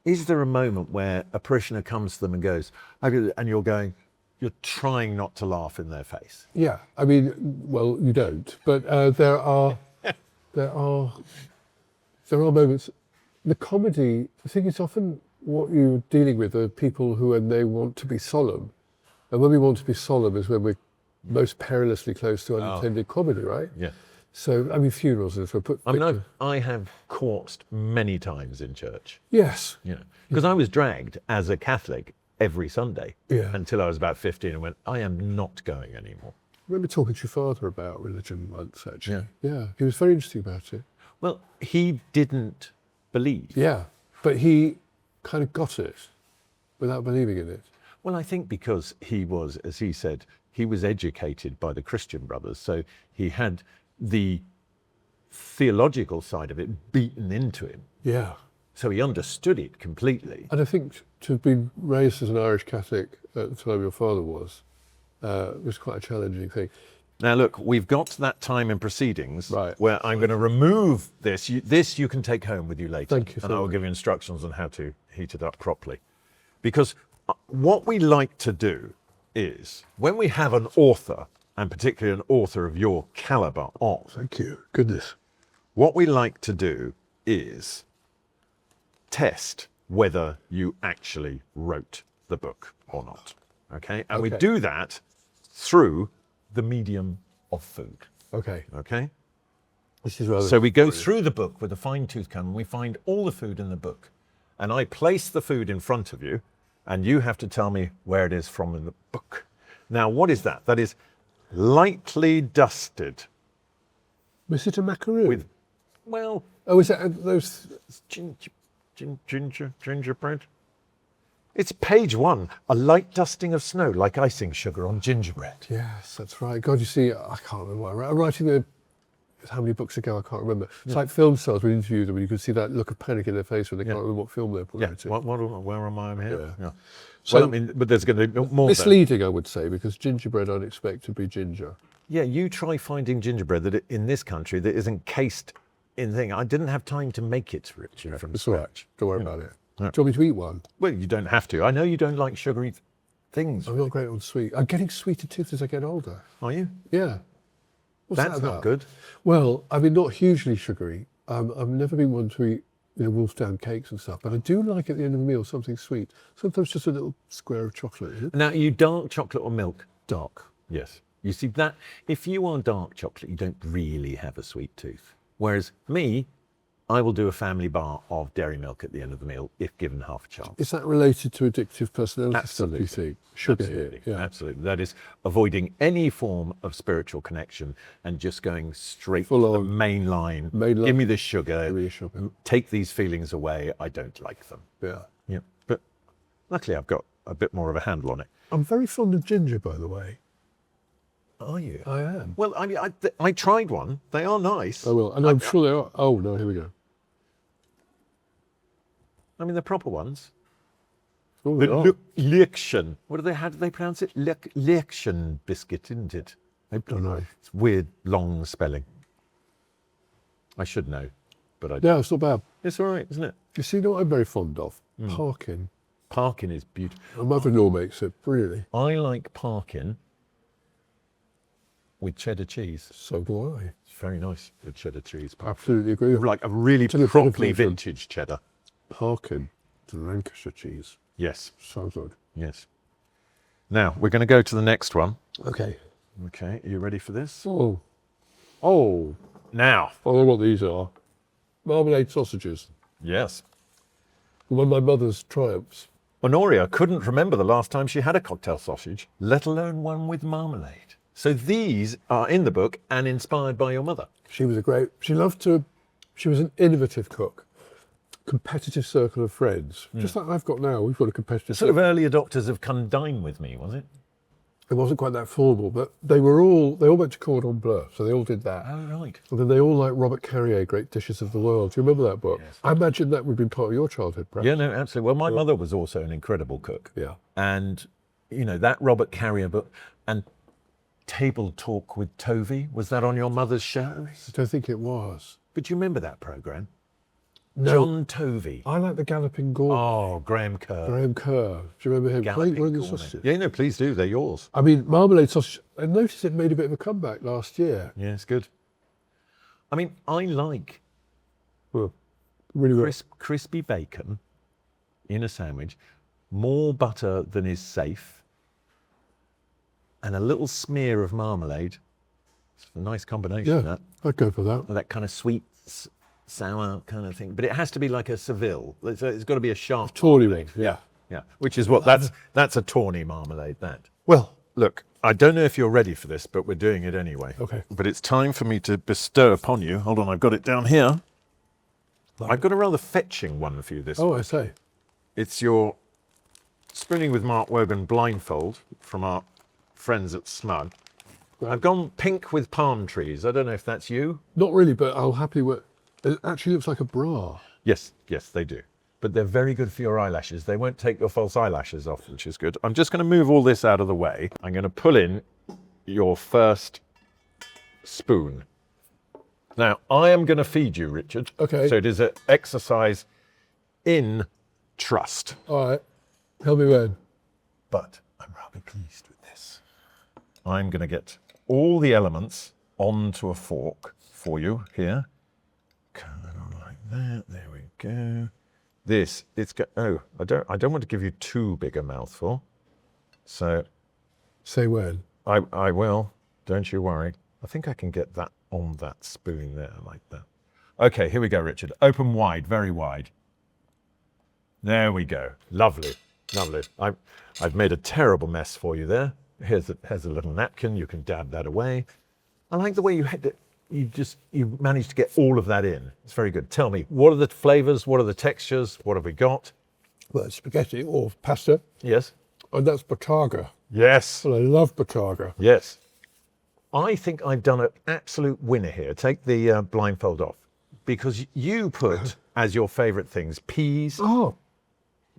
is there a moment where a parishioner comes to them and goes, and you're going, you're trying not to laugh in their face? Yeah, I mean, well, you don't, but there are moments. The comedy, I think it's often what you're dealing with are people who, when they want to be solemn, and when we want to be solemn is when we're most perilously close to unintended comedy, right? Yeah. So, I mean, funerals, if I put... I mean, I have corpsed many times in church. Yes. You know, because I was dragged as a Catholic every Sunday until I was about 15 and went, I am not going anymore. I remember talking to your father about religion once, actually. Yeah, he was very interesting about it. Well, he didn't believe. Yeah, but he kind of got it without believing in it. Well, I think because he was, as he said, he was educated by the Christian brothers, so he had the theological side of it beaten into him. Yeah. So he understood it completely. And I think to have been raised as an Irish Catholic at the time your father was quite a challenging thing. Now, look, we've got to that time in proceedings Right. where I'm going to remove this. This you can take home with you later. Thank you so And I will much. give you instructions on how to heat it up properly. Because what we like to do is, when we have an author, and particularly an author of your caliber on, Thank you. Goodness. what we like to do is test whether you actually wrote the book or not. Okay? And we Okay. do that through the medium of food. Okay. Okay? This is rather. So we go through the book with a fine-tooth comb and we find all the food in the book. And I place the food in front of you and you have to tell me where it is from in the book. Now, what is that? That is lightly dusted Is it a macaroon? with, well, Oh, is that those? gingerbread. It's page 1, a light dusting of snow like icing sugar on gingerbread. Yes, that's right. God, you see, I can't remember what I wrote. I'm writing the. How many books ago? I can't remember. It's like film stars when you interview them, and you can see that look of panic in their face when they can't remember what film they're Yeah, promoting. where am I here? Yeah. Yeah. So- Well, I mean, but there's going to be more. though. Misleading, I would say, because gingerbread I'd expect to be ginger. Yeah, you try finding gingerbread that in this country that isn't cased in thing. I didn't have time to make it, Richard, from It's all right. scratch. Don't worry about it. Yeah. Do you want me to eat one? Well, you don't have to. I know you don't like sugary things. I'm not great on sweet. I'm getting sweeter tooth as I get older. Are you? Yeah. What's That's that not about? good. Well, I mean, not hugely sugary. I've never been one to eat, wolf down cakes and stuff, but I do like at the end of the meal something sweet. Sometimes just a little square of chocolate. Is it? Now, you dark chocolate or milk? Dark. Yes. You see that if you are dark chocolate, you don't really have a sweet tooth. Whereas me, I will do a family bar of dairy milk at the end of the meal if given half a chance. Is that related to addictive personality Absolutely. stuff, do you think? Sugar Absolutely. here. Yeah. Absolutely. That is avoiding any form of spiritual connection and just going straight Full to the on. main line. Main line. Give me the sugar. Give me the sugar. Take these feelings away. I don't like them. Yeah. Yeah. But luckily I've got a bit more of a handle on it. I'm very fond of ginger, by the way. Are you? I am. Well, I mean, I tried one. They are nice. I will. And I'm sure they are. Oh, no, here we go. I mean, the proper ones. Oh, The they are. Liekschen. What do they? How do they pronounce it? Liekschen biscuit, isn't it? I don't know. It's weird, long spelling. I should know, but I don't. Yeah, it's not bad. It's all right, isn't it? You see, you know what I'm very fond of? Parkin. Parkin is beautiful. My mother-in-law makes it, really. I like Parkin with cheddar cheese. So do I. It's very nice with cheddar cheese. Absolutely agree. Like a really It's a little properly different. vintage cheddar. Parkin, the Lancashire cheese. Yes, So good. yes. Now, we're going to go to the next one. Okay. Okay, are you ready for this? Oh, Oh, now. I know what these are. Marmalade sausages. Yes. One of my mother's triumphs. Honoria couldn't remember the last time she had a cocktail sausage, let alone one with marmalade. So these are in the book and inspired by your mother. She was she was an innovative cook. Competitive circle of friends. Just like I've got now, we've got a competitive Sort of circle. early adopters of Come Dine With Me, was it? It wasn't quite that formal, but they all went to Cordon Bleu, so they all did that. Oh, right. And then they all like Robert Carrier, Great Dishes of the World. Do you remember that book? Yes. I imagine that would have been part of your childhood, perhaps. Yeah, no, absolutely. Well, my mother was also an incredible cook. Yeah. And, that Robert Carrier book and Table Talk with Tovey, was that on your mother's show? I don't think it was. But do you remember that programme? No. John Tovey. I like the Galloping Gourmet. Oh, Graham Kerr. Graham Kerr. Do you remember him? Galloping One of the Gourmet. sausages. Yeah, no, please do. They're yours. I mean, marmalade sausage. I noticed it made a bit of a comeback last year. Yeah, it's good. I mean, I like Well, really well. crispy bacon in a sandwich, more butter than is safe, and a little smear of marmalade. It's a nice combination, Yeah, that. I'd go for that. That kind of sweet, sour kind of thing. But it has to be like a Seville. It's got to be a sharp Tawny marmalade. one, yeah. Yeah, which is what, that's a tawny marmalade, that. Well, look, I don't know if you're ready for this, but we're doing it anyway. Okay. But it's time for me to bestow upon you. Hold on, I've got it down here. I've got a rather fetching one for you this Oh, week. I say. It's your Spooning with Mark Wogan Blindfold from our friends at Smug. I've gone pink with palm trees. I don't know if that's you. Not really, but I'll happily wear. It actually looks like a bra. Yes, they do. But they're very good for your eyelashes. They won't take your false eyelashes off, which is good. I'm just going to move all this out of the way. I'm going to pull in your first spoon. Now, I am going to feed you, Richard. Okay. So it is an exercise in trust. All right. Tell me when. But I'm rather pleased with this. I'm going to get all the elements onto a fork for you here. Cut it on like that. There we go. This, it's got, oh, I don't want to give you too big a mouthful. So. Say when. I will, don't you worry. I think I can get that on that spoon there like that. Okay, here we go, Richard. Open wide, very wide. There we go. Lovely, lovely. I've made a terrible mess for you there. Here's a little napkin. You can dab that away. I like the way you had it. You managed to get all of that in. It's very good. Tell me, what are the flavors? What are the textures? What have we got? Well, it's spaghetti or pasta. Yes. And that's Bottarga. Yes. Well, I love Bottarga. Yes. I think I've done an absolute winner here. Take the blindfold off, because you put as your favorite things peas,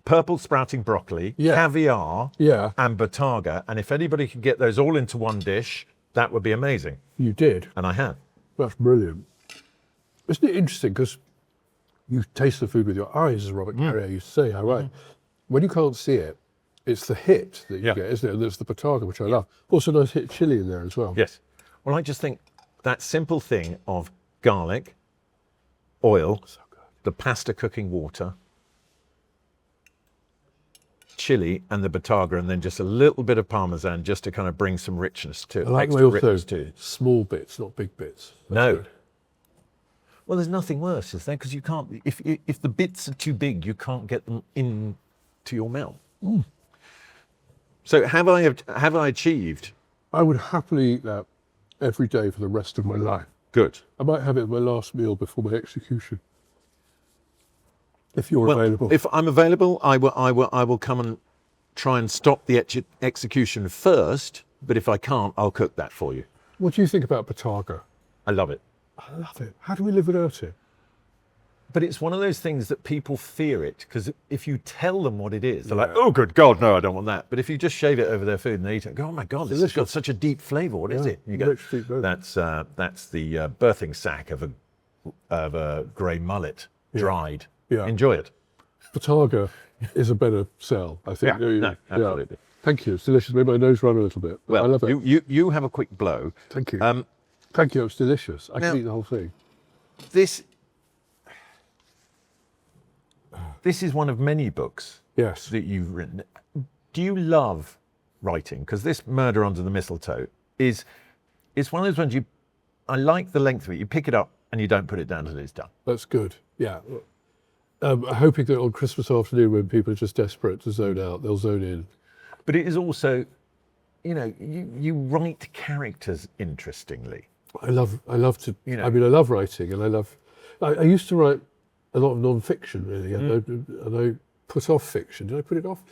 purple sprouting broccoli, caviar, and Bottarga. And if anybody could get those all into one dish, that would be amazing. You did. And I have. That's brilliant. Isn't it interesting? Because you taste the food with your eyes, as Robert Carrier used to say. How right. When you can't see it, it's the hit that you get, isn't it? And there's the Bottarga, which I love. Also, nice hit chili in there as well. Yes. Well, I just think that simple thing of garlic, oil, the pasta cooking water, chili, and the Bottarga, and then just a little bit of Parmesan just to kind of bring some richness to it. I like extra also richness to it. small bits, not big bits. That's No. good. Well, there's nothing worse, is there? Because you can't, if the bits are too big, you can't get them into your mouth. So have I achieved? I would happily eat that every day for the rest of my life. Good. I might have it as my last meal before my execution. If you're available. If I'm available, I will come and try and stop the execution first. But if I can't, I'll cook that for you. What do you think about Bottarga? I love it. I love it. How do we live without it? But it's one of those things that people fear it, because if you tell them what it is, they're like, oh, good God, no, I don't want that. But if you just shave it over their food and they eat it, go, oh my God, this has got such a deep flavour. What is it? You go, that's the birthing sack of a grey mullet, dried. Yeah. Enjoy it. Bottarga is a better sell, I think. No, absolutely. Thank you. It's delicious. Made my nose run a little bit. Well, I love it. You have a quick blow. Thank you. Thank you. It's delicious. I can eat the whole thing. This is one of many books that you've written. Do you love writing? Because this Murder Under the Mistletoe it's one of those ones I like the length of it. You pick it up and you don't put it down until it's done. That's good. Yeah. Hoping that on Christmas afternoon, when people are just desperate to zone out, they'll zone in. But it is also, you write characters interestingly. I love to, I love writing, and I used to write a lot of non-fiction, really, and I put off fiction. Did I put it off?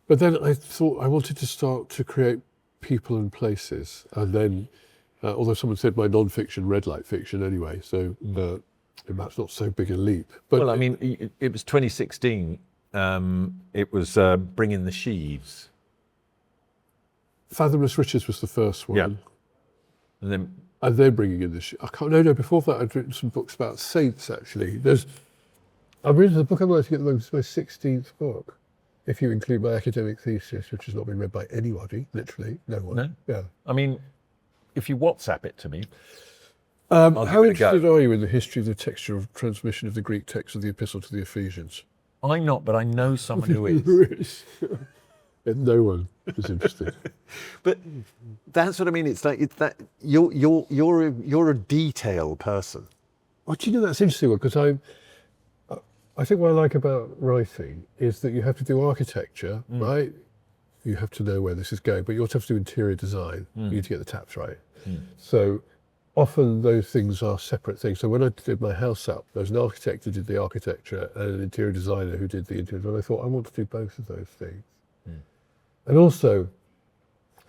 But then I thought I wanted to start to create people and places, and then, although someone said my non-fiction read like fiction anyway, so that's not so big a leap. But well, I mean, it was 2016. It was Bringing the Sheaves. Fathomless Riches was the first one. Yeah. And then Bringing in the Sheaves. No, before that I'd written some books about saints, actually. I'm reading the book I'm writing at the moment. It's my 16th book, if you include my academic thesis, which has not been read by anybody, literally, no one. No? Yeah. I mean, if you WhatsApp it to me. How interested are you in the history of the texture of transmission of the Greek text of the Epistle to the Ephesians? I'm not, but I know someone who is. And no one is interested. But that's what I mean. It's that you're a detail person. Well, do you know that's interesting? Because I think what I like about writing is that you have to do architecture, right? You have to know where this is going, but you also have to do interior design. You need to get the taps right. So often those things are separate things. So when I did my house up, there was an architect who did the architecture and an interior designer who did the interior design. I thought, I want to do both of those things. And also,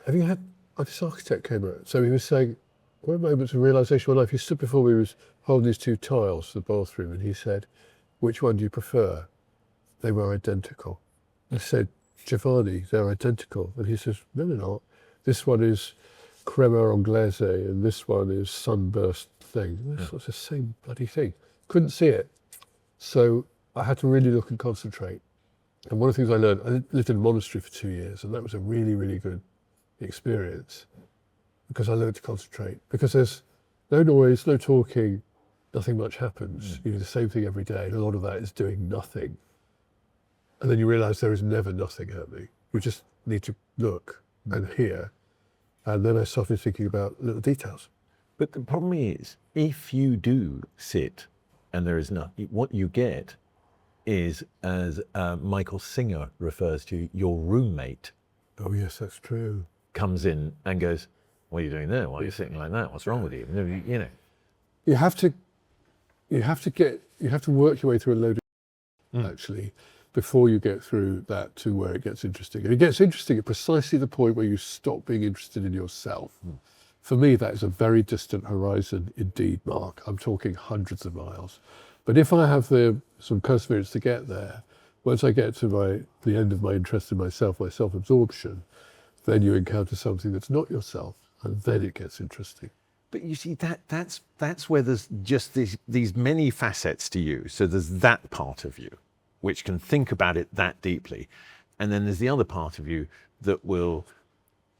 have you had, this architect came out, so he was saying, one of the moments of realisation of my life, he stood before me, he was holding these two tiles for the bathroom, and he said, which one do you prefer? They were identical. I said, Giovanni, they're identical. And he says, no, they're not. This one is crema anglaise, and this one is sunburst thing. It's the same bloody thing. Couldn't see it. So I had to really look and concentrate. And one of the things I learned, I lived in a monastery for 2 years, and that was a really, really good experience because I learned to concentrate. Because there's no noise, no talking, nothing much happens. You do the same thing every day, and a lot of that is doing nothing. And then you realise there is never nothing happening. You just need to look and hear. And then I started thinking about little details. But the problem is, if you do sit and there is nothing, what you get is, as Michael Singer refers to, your roommate. Oh yes, that's true. Comes in and goes, what are you doing there? Why are you sitting like that? What's wrong with you? You know. You have to work your way through a load of actually, before you get through that to where it gets interesting. And it gets interesting at precisely the point where you stop being interested in yourself. For me, that is a very distant horizon indeed, Mark. I'm talking hundreds of miles. But if I have some perseverance to get there, once I get to the end of my interest in myself, my self-absorption, then you encounter something that's not yourself, and then it gets interesting. But you see, that's where there's just these many facets to you. So there's that part of you, which can think about it that deeply. And then there's the other part of you that will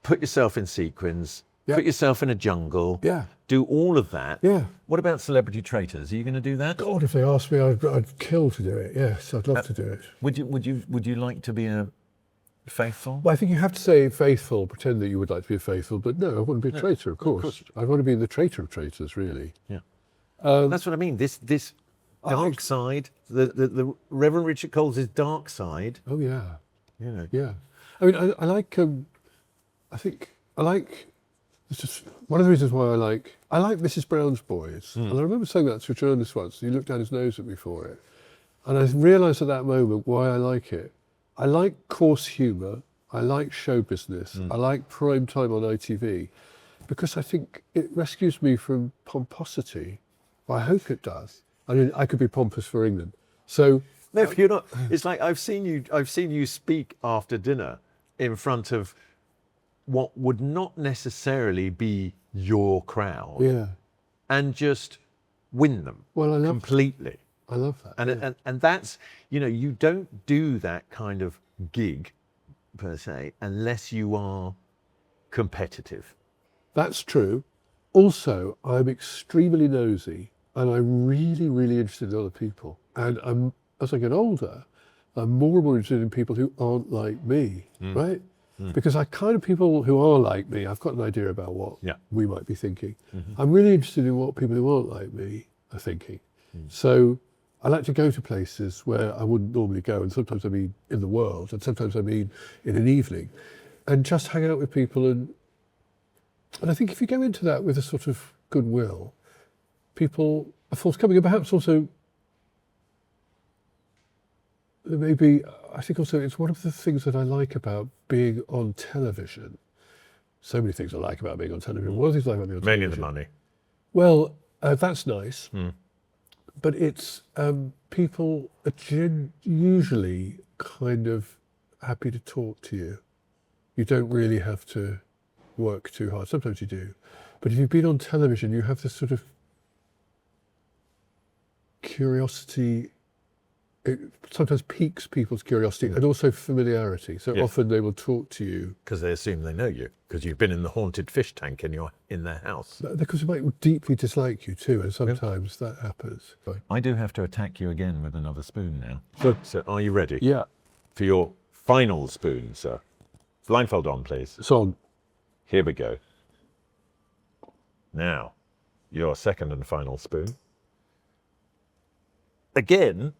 put yourself in sequins, put yourself in a jungle, do all of that. Yeah. What about celebrity traitors? Are you going to do that? God, if they asked me, I'd kill to do it. Yes, I'd love to do it. Would you like to be a faithful? Well, I think you have to say faithful, pretend that you would like to be a faithful, but no, I wouldn't be a traitor, of course. I want to be the traitor of traitors, really. Yeah. That's what I mean. This dark side, the Reverend Richard Coles' dark side. Oh yeah. You know. Yeah. I mean, I like. It's just one of the reasons why I like Mrs. Brown's Boys. And I remember saying that to a journalist once. He looked down his nose at me for it, and I realised at that moment why I like it. I like coarse humour. I like show business. I like prime time on ITV, because I think it rescues me from pomposity. Well, I hope it does. I mean, I could be pompous for England. So no, if you're not, it's like I've seen you speak after dinner in front of what would not necessarily be your crowd. Yeah. And just win them. Well, I love completely. I love that. And that's, you don't do that kind of gig per se unless you are competitive. That's true. Also, I'm extremely nosy, and I'm really, really interested in other people. And as I get older, I'm more and more interested in people who aren't like me, right? Because I kind of people who are like me, I've got an idea about what we might be thinking. I'm really interested in what people who aren't like me are thinking. So I like to go to places where I wouldn't normally go, and sometimes I mean in the world, and sometimes I mean in an evening, and just hang out with people. And I think if you go into that with a sort of goodwill, people are forthcoming, and perhaps also maybe, I think also it's one of the things that I like about being on television. So many things I like about being on television. What are things I like about being on television? Mainly the money. Well, that's nice. But it's people are usually kind of happy to talk to you. You don't really have to work too hard. Sometimes you do. But if you've been on television, you have this sort of curiosity. It sometimes piques people's curiosity and also familiarity. So often they will talk to you. Because they assume they know you, because you've been in the haunted fish tank and you're in their house. Because they might deeply dislike you too, and sometimes that happens. I do have to attack you again with another spoon now. So are you ready? Yeah. For your final spoon, sir. Blindfold on, please. It's on. Here we go. Now, your second and final spoon. Again,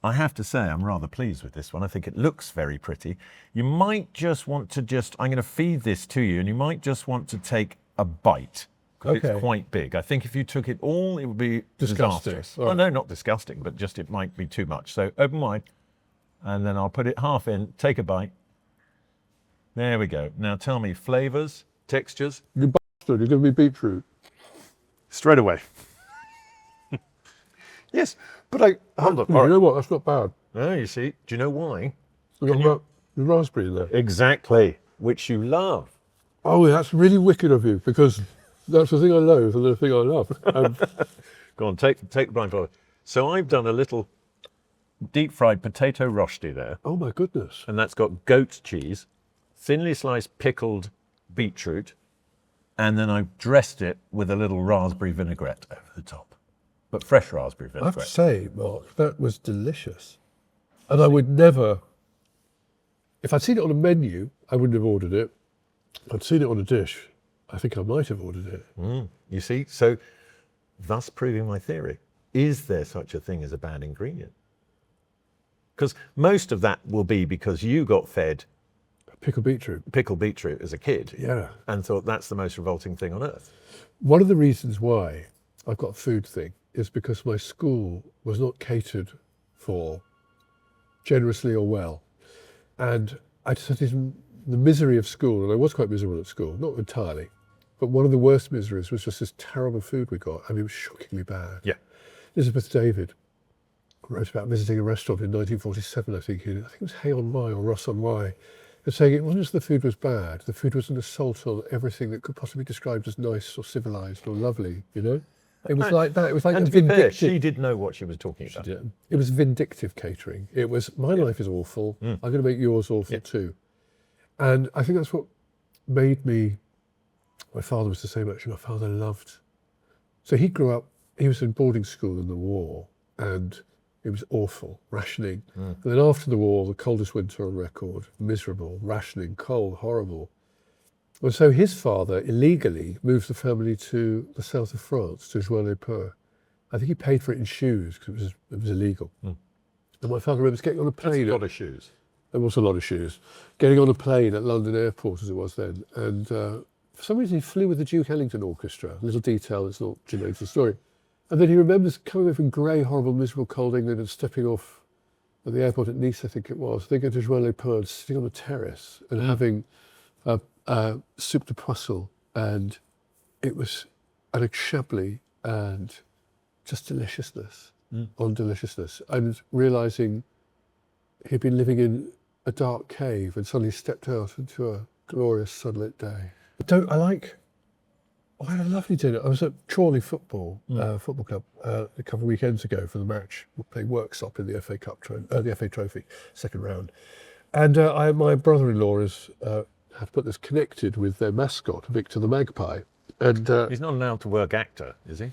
I have to say I'm rather pleased with this one. I think it looks very pretty. You might just want to I'm going to feed this to you, and you might just want to take a bite. Okay. It's quite big. I think if you took it all, it would be disastrous. Right. Oh, no, not disgusting, but just it might be too much. So open wide, and then I'll put it half in, take a bite. There we go. Now tell me, flavours, textures? You bastard, you're giving me beetroot. Straight away. Yes, but hold on. You All right. know what? That's not bad. Oh, you see, do you know why? We've got the raspberry in there. Exactly, which you love. Oh, that's really wicked of you, because that's the thing I loathe and the thing I love. Go on, take the blindfold. So I've done a little deep fried potato rosti there, Oh my goodness. and that's got goat cheese, thinly sliced pickled beetroot, and then I've dressed it with a little raspberry vinaigrette over the top. But fresh raspberry I have to vinaigrette. say, Mark, that was delicious. And I would never, if I'd seen it on a menu, I wouldn't have ordered it. If I'd seen it on a dish, I think I might have ordered it. You see, so thus proving my theory. Is there such a thing as a bad ingredient? Because most of that will be because you got fed Pickled beetroot. pickled beetroot as a kid Yeah. and thought that's the most revolting thing on earth. One of the reasons why I've got a food thing is because my school was not catered for generously or well. And I just had the misery of school, and I was quite miserable at school, not entirely, but one of the worst miseries was just this terrible food we got. I mean, it was shockingly bad. Yeah. Elizabeth David wrote about visiting a restaurant in 1947, I think it was Hay on Wye or Ross on Wye, and saying it wasn't just the food was bad, the food was an assault on everything that could possibly be described as nice or civilised or lovely, you know? It was like that. It was like And a to be fair, vindictive. she did know what she was talking about. It was vindictive catering. It was, my life is awful. I'm going to make yours awful too. And I think that's what made me, my father was the same actually. My father loved, so he grew up, he was in boarding school in the war, and it was awful, rationing. And then after the war, the coldest winter on record, miserable, rationing, cold, horrible. And so his father illegally moved the family to the south of France, to Joie-les-Peurs. I think he paid for it in shoes because it was illegal. And my father remembers getting on a plane. That's a lot of shoes. There was a lot of shoes. Getting on a plane at London Airport, as it was then. And for some reason, he flew with the Duke Ellington Orchestra. A little detail that's not germane to the story. And then he remembers coming over from grey, horrible, miserable, cold England and stepping off at the airport at Nice, I think it was. They go to Joie-les-Peurs, sitting on a terrace and having soup de poisson, and it was an chablis and just deliciousness on deliciousness, and realising he'd been living in a dark cave and suddenly stepped out into a glorious sunlit day. I had a lovely dinner. I was at Chorley Football Club a couple of weekends ago for the match. We played Worksop in the FA Cup, the FA Trophy, second round. And my brother-in-law had put this connected with their mascot, Victor the Magpie. And He's not allowed to work actor, is he?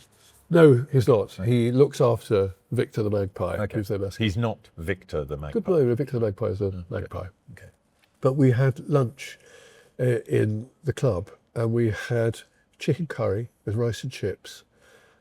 no, he's not. He looks after Victor the Magpie, who's their mascot. He's not Victor the Magpie. Good name, Victor the Magpie is a magpie. Okay. But we had lunch in the club, and we had chicken curry with rice and chips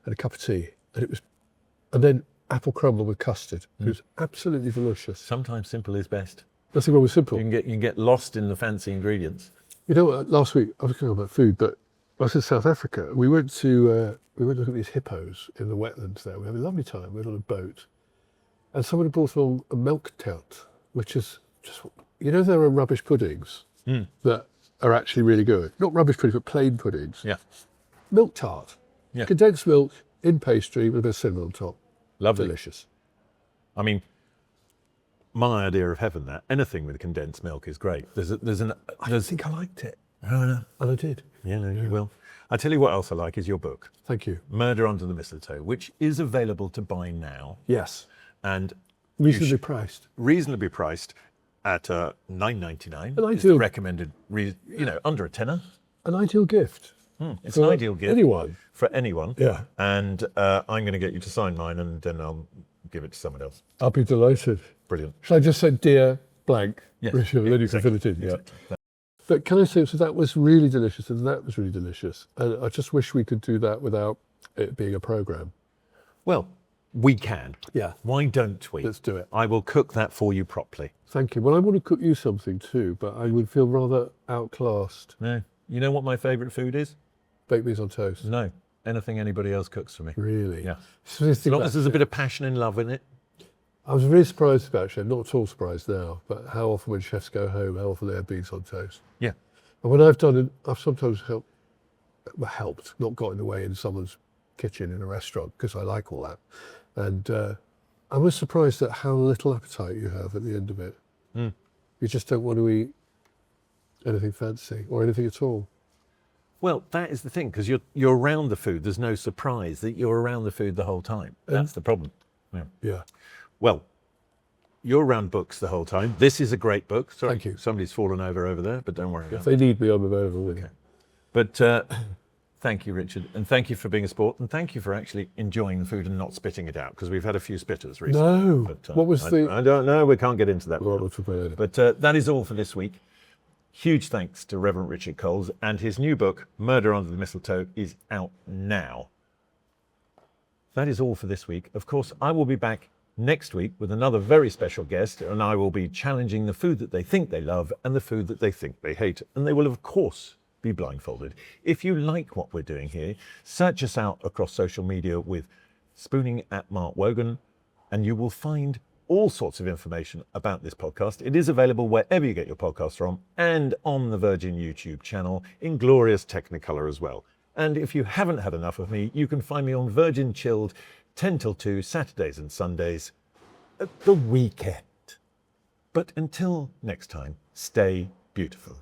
and a cup of tea, and then apple crumble with custard. It was absolutely delicious. Sometimes simple is best. Nothing wrong with simple. You can get lost in the fancy ingredients. You know what? Last week I was talking about food, but I was in South Africa. We went to look at these hippos in the wetlands there. We had a lovely time. We went on a boat, and someone had brought along a milk tart, which is just, you know, there are rubbish puddings that are actually really good. Not rubbish puddings, but plain puddings. Yeah. Milk tart. Yeah. Condensed milk in pastry with a bit of cinnamon on top. Lovely. Delicious. I mean, my idea of heaven, that anything with condensed milk is great. I think I liked it. Oh, no. And I did. Yeah, no, you will. I tell you what else I like is your book, Thank you. Murder Under the Mistletoe, which is available to buy now Yes. and Reasonably priced. reasonably priced at $9.99. An It's ideal- recommended, under a tenner. An ideal gift. It's an ideal gift Anyone. for anyone. Yeah. And I'm going to get you to sign mine, and then I'll give it to someone else. I'll be delighted. Brilliant. Shall I just say, dear blank, Yes, Richard, then you can fill it in. Yeah. But can I say, so that was really delicious, and that was really delicious. And I just wish we could do that without it being a programme. Well, we can. Yeah. Why don't we? Let's do it. I will cook that for you properly. Thank you. Well, I want to cook you something too, but I would feel rather outclassed. No. You know what my favourite food is? Baked beans on toast. No. Anything anybody else cooks for me. Really? Yeah. So As long as there's a bit of passion and love in it. I was really surprised about chef, not at all surprised now, but how often when chefs go home, how often they have beans on toast. Yeah. And when I've done it, I've sometimes helped, not got in the way in someone's kitchen in a restaurant, because I like all that. And I was surprised at how little appetite you have at the end of it. Mm. You just don't want to eat anything fancy or anything at all. Well, that is the thing, because you're around the food. There's no surprise that you're around the food the whole time. That's the problem. Yeah. Well, you're around books the whole time. This is a great book. Sorry, Thank you. Somebody's fallen over there, but don't worry. If they need me, I'm available with you. But thank you, Richard, and thank you for being a sport, and thank you for actually enjoying the food and not spitting it out, because we've had a few spitters recently. No. But, What was I don't know. We can't get into that. Well, we'll talk about it. But that is all for this week. Huge thanks to Reverend Richard Coles, and his new book, Murder Under the Mistletoe, is out now. That is all for this week. Of course, I will be back next week with another very special guest, and I will be challenging the food that they think they love and the food that they think they hate. And they will, of course, be blindfolded. If you like what we're doing here, search us out across social media with Spooning at Mark Wogan, and you will find all sorts of information about this podcast. It is available wherever you get your podcasts from, and on the Virgin YouTube channel in glorious Technicolor as well. And if you haven't had enough of me, you can find me on Virgin Chilled 10 till 2 Saturdays and Sundays at the weekend. But until next time, stay beautiful.